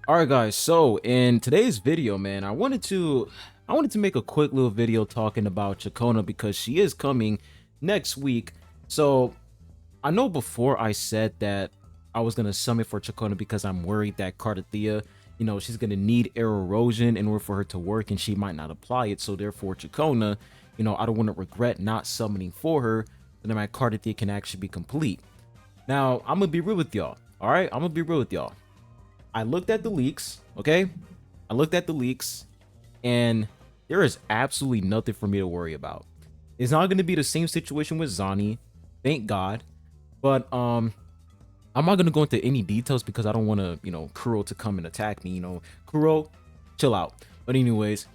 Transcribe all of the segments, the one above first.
All right, guys. So in today's video, man, I wanted to make a quick little video talking about Ciaccona because she is coming next week. So I know before I said that I was gonna summon for Ciaccona because I'm worried that Cartethyia, she's gonna need air erosion in order for her to work, and she might not apply it. So therefore, Ciaccona, I don't want to regret not summoning for her, so that my Cartethyia can actually be complete. Now I'm gonna be real with y'all. All right, I'm gonna be real with y'all. I looked at the leaks, okay? I looked at the leaks, and there is absolutely nothing for me to worry about. It's not going to be the same situation with Zani, thank God. But I'm not going to go into any details because I don't want to, Kuro to come and attack me. Kuro, chill out. But anyways,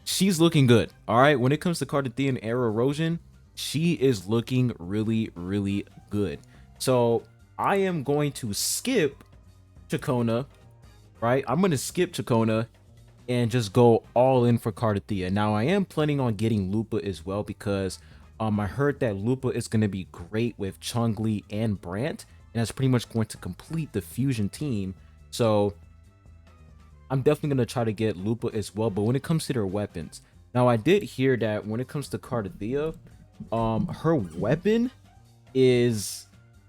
she's looking good. All right, when it comes to Cardia and air erosion, she is looking really, really good. So I am going to skip Ciaccona, right? I'm gonna skip Ciaccona and just go all in for Cartethyia. Now I am planning on getting Lupa as well because I heard that Lupa is gonna be great with Chun-Li and Brant, and that's pretty much going to complete the fusion team. So I'm definitely gonna try to get Lupa as well. But when it comes to their weapons, now I did hear that when it comes to Cartethyia, her weapon is,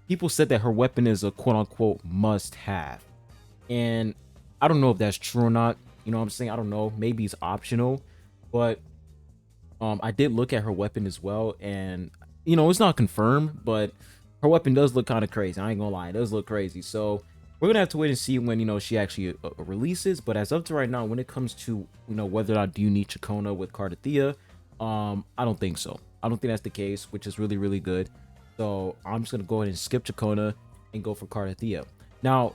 people said that her weapon is a quote-unquote must-have, and I don't know if that's true or not. You know what I'm saying? I don't know, maybe it's optional. But I did look at her weapon as well, and it's not confirmed, but her weapon does look kind of crazy. I ain't gonna lie, it does look crazy. So we're gonna have to wait and see when she actually releases. But as of to right now, when it comes to whether or not do you need Ciaccona with Cartethyia, I don't think so. I don't think that's the case, which is really, really good. So I'm just gonna go ahead and skip Ciaccona and go for Cartethyia. Now,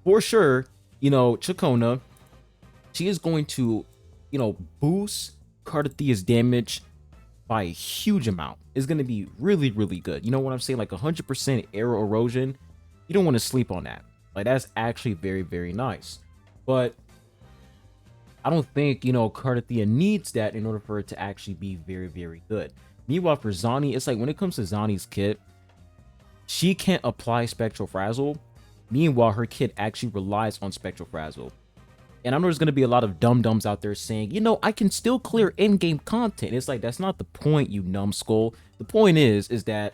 for sure, Ciaccona, she is going to, boost Cartethia's damage by a huge amount. It's going to be really, really good. You know what I'm saying? Like 100% air erosion. You don't want to sleep on that. Like, that's actually very, very nice. But I don't think, Cartethyia needs that in order for it to actually be very, very good. Meanwhile, for Zani, it's like when it comes to Zani's kit, she can't apply Spectral Frazzle. Meanwhile, her kit actually relies on Spectral Frazzle. And I know there's going to be a lot of dum-dums out there saying, I can still clear in-game content. It's like, that's not the point, you numbskull. The point is that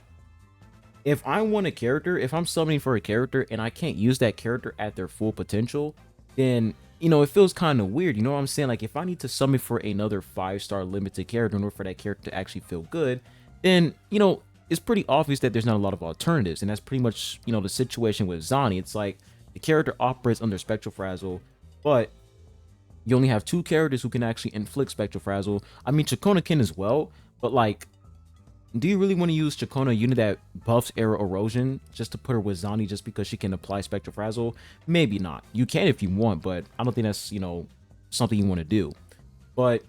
if I want a character, if I'm summoning for a character and I can't use that character at their full potential, then, it feels kind of weird. You know what I'm saying? Like, if I need to summon for another 5-star limited character in order for that character to actually feel good, then, it's pretty obvious that there's not a lot of alternatives. And that's pretty much, the situation with Zani. It's like the character operates under Spectral Frazzle, but you only have 2 characters who can actually inflict Spectral Frazzle. I mean, Ciaccona can as well, but like, do you really want to use Ciaccona, unit that buffs air erosion, just to put her with Zani just because she can apply Spectral Frazzle? Maybe not. You can if you want, but I don't think that's, something you want to do. But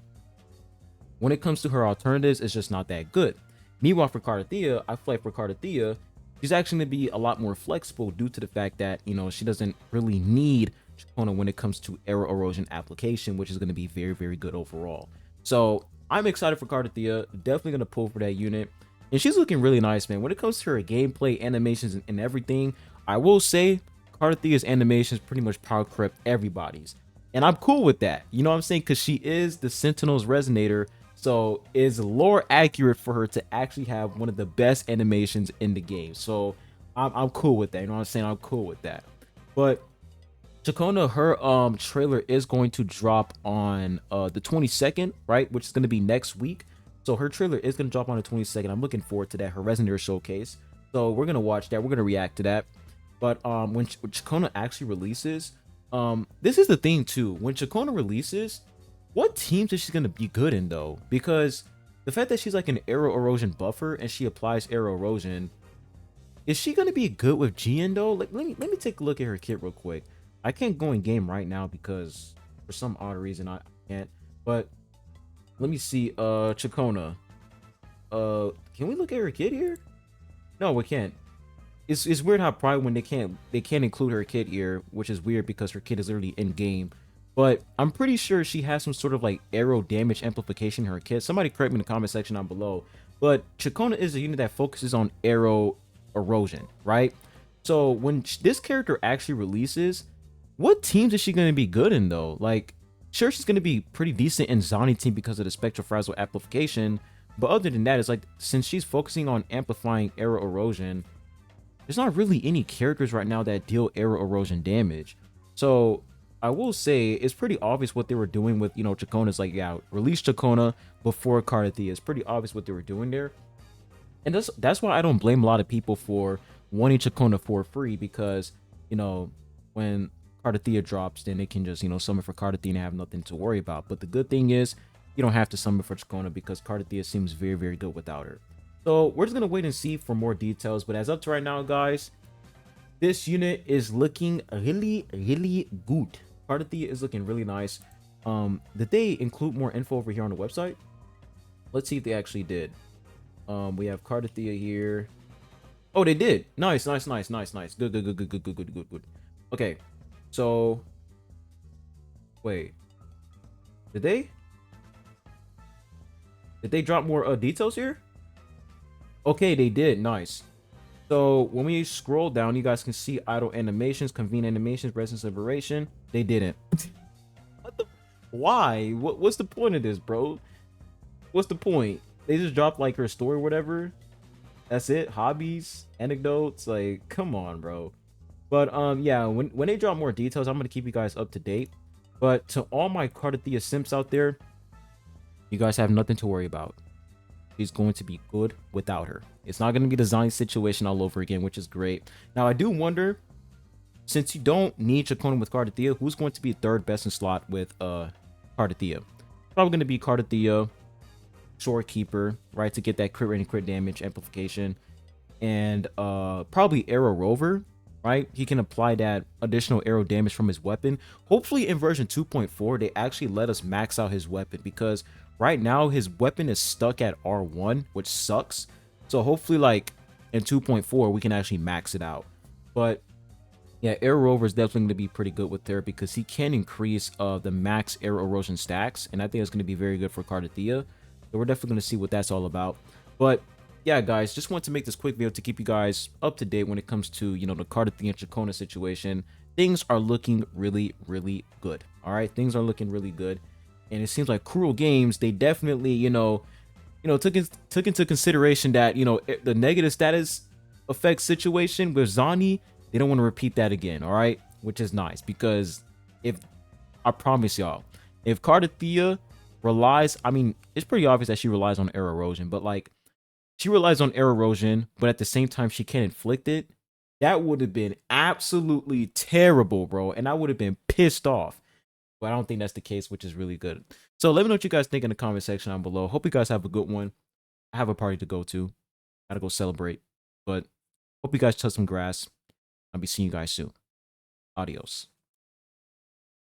when it comes to her alternatives, it's just not that good. Meanwhile, for Cartethyia, I feel like for Cartethyia, she's actually going to be a lot more flexible due to the fact that, she doesn't really need Ciaccona when it comes to air erosion application, which is going to be very, very good overall. So I'm excited for Cartethyia, definitely going to pull for that unit. And she's looking really nice, man. When it comes to her gameplay, animations, and everything, I will say Carthethia's animations pretty much power corrupt everybody's. And I'm cool with that. You know what I'm saying? Because she is the Sentinel's Resonator. So it's lore accurate for her to actually have one of the best animations in the game. So I'm cool with that. You know what I'm saying? I'm cool with that. But Ciaccona, her trailer is going to drop on the 22nd, right? Which is going to be next week. So her trailer is going to drop on the 22nd. I'm looking forward to that. Her Resonator showcase. So we're going to watch that. We're going to react to that. But when Ciaccona actually releases, this is the thing too. When Ciaccona releases, what teams is she going to be good in though? Because the fact that she's like an air erosion buffer and she applies air erosion, is she going to be good with GN though? Like, let me take a look at her kit real quick. I can't go in game right now because for some odd reason I can't. But let me see. Ciaccona. Can we look at her kit here? No, we can't. It's weird how probably when they can't include her kit here, which is weird because her kit is literally in game. But I'm pretty sure she has some sort of like arrow damage amplification in her kit. Somebody correct me in the comment section down below. But Ciaccona is a unit that focuses on arrow erosion, right? So when this character actually releases, what teams is she going to be good in though? Like, sure, she's going to be pretty decent in Zani team because of the spectrofrazzle amplification, but other than that, it's like since she's focusing on amplifying arrow erosion, there's not really any characters right now that deal arrow erosion damage. So I will say it's pretty obvious what they were doing with, you know, Ciaccona's like, yeah, release Ciaccona before Cartethyia. It's pretty obvious what they were doing there. And that's why I don't blame a lot of people for wanting Ciaccona for free, because, you know, when Cartethyia drops, then they can just, you know, summon for Cartethyia and have nothing to worry about. But the good thing is you don't have to summon for Ciaccona because Cartethyia seems very, very good without her. So we're just going to wait and see for more details. But as up to right now, guys, this unit is looking really, really good. Cartethyia is looking really nice. Did they include more info over here on the website? Let's see if they actually did. We have Cartethyia here. Oh, they did. Nice, nice, nice, nice, nice. Good, good, good, good, good, good, good, good, good. Okay, so wait, did they drop more details here? Okay, they did. Nice. So when we scroll down, you guys can see idle animations, convene animations, presence liberation. They didn't. What the? Why? What's the point of this, bro? What's the point? They just dropped like her story or whatever. That's it. Hobbies, anecdotes. Like, come on, bro. But yeah, when they drop more details, I'm gonna keep you guys up to date. But to all my Cartethyia simps out there, you guys have nothing to worry about. She's going to be good without her. It's not going to be the Zani situation all over again, which is great. Now, I do wonder, since you don't need Ciaccona with Cartethyia, who's going to be third best in slot with Cartethyia? Probably going to be Cartethyia, Shorekeeper, right, to get that crit rate and crit damage amplification, and probably Arrow Rover, right? He can apply that additional arrow damage from his weapon. Hopefully in version 2.4 they actually let us max out his weapon, because right now his weapon is stuck at R1, which sucks. So hopefully like in 2.4 we can actually max it out. But yeah, Arrow Rover is definitely going to be pretty good with her because he can increase the max arrow erosion stacks, and I think it's going to be very good for Cartethyia. So we're definitely going to see what that's all about. But yeah, guys, just want to make this quick video to keep you guys up to date when it comes to, you know, the Cartethyia and Ciaccona situation. Things are looking really, really good. All right, things are looking really good, and it seems like Cruel Games, they definitely, took into consideration that, you know, the negative status effect situation with Zani. They don't want to repeat that again. All right, which is nice, because if I promise y'all, if Cartethyia relies, I mean, it's pretty obvious that she relies on arrow erosion, but like, she relies on arrow erosion, but at the same time she can't inflict it. That would have been absolutely terrible, bro, and I would have been pissed off. But I don't think that's the case, which is really good. So let me know what you guys think in the comment section down below. Hope you guys have a good one. I have a party to go to. Gotta go celebrate. But hope you guys touch some grass. I'll be seeing you guys soon. Adios.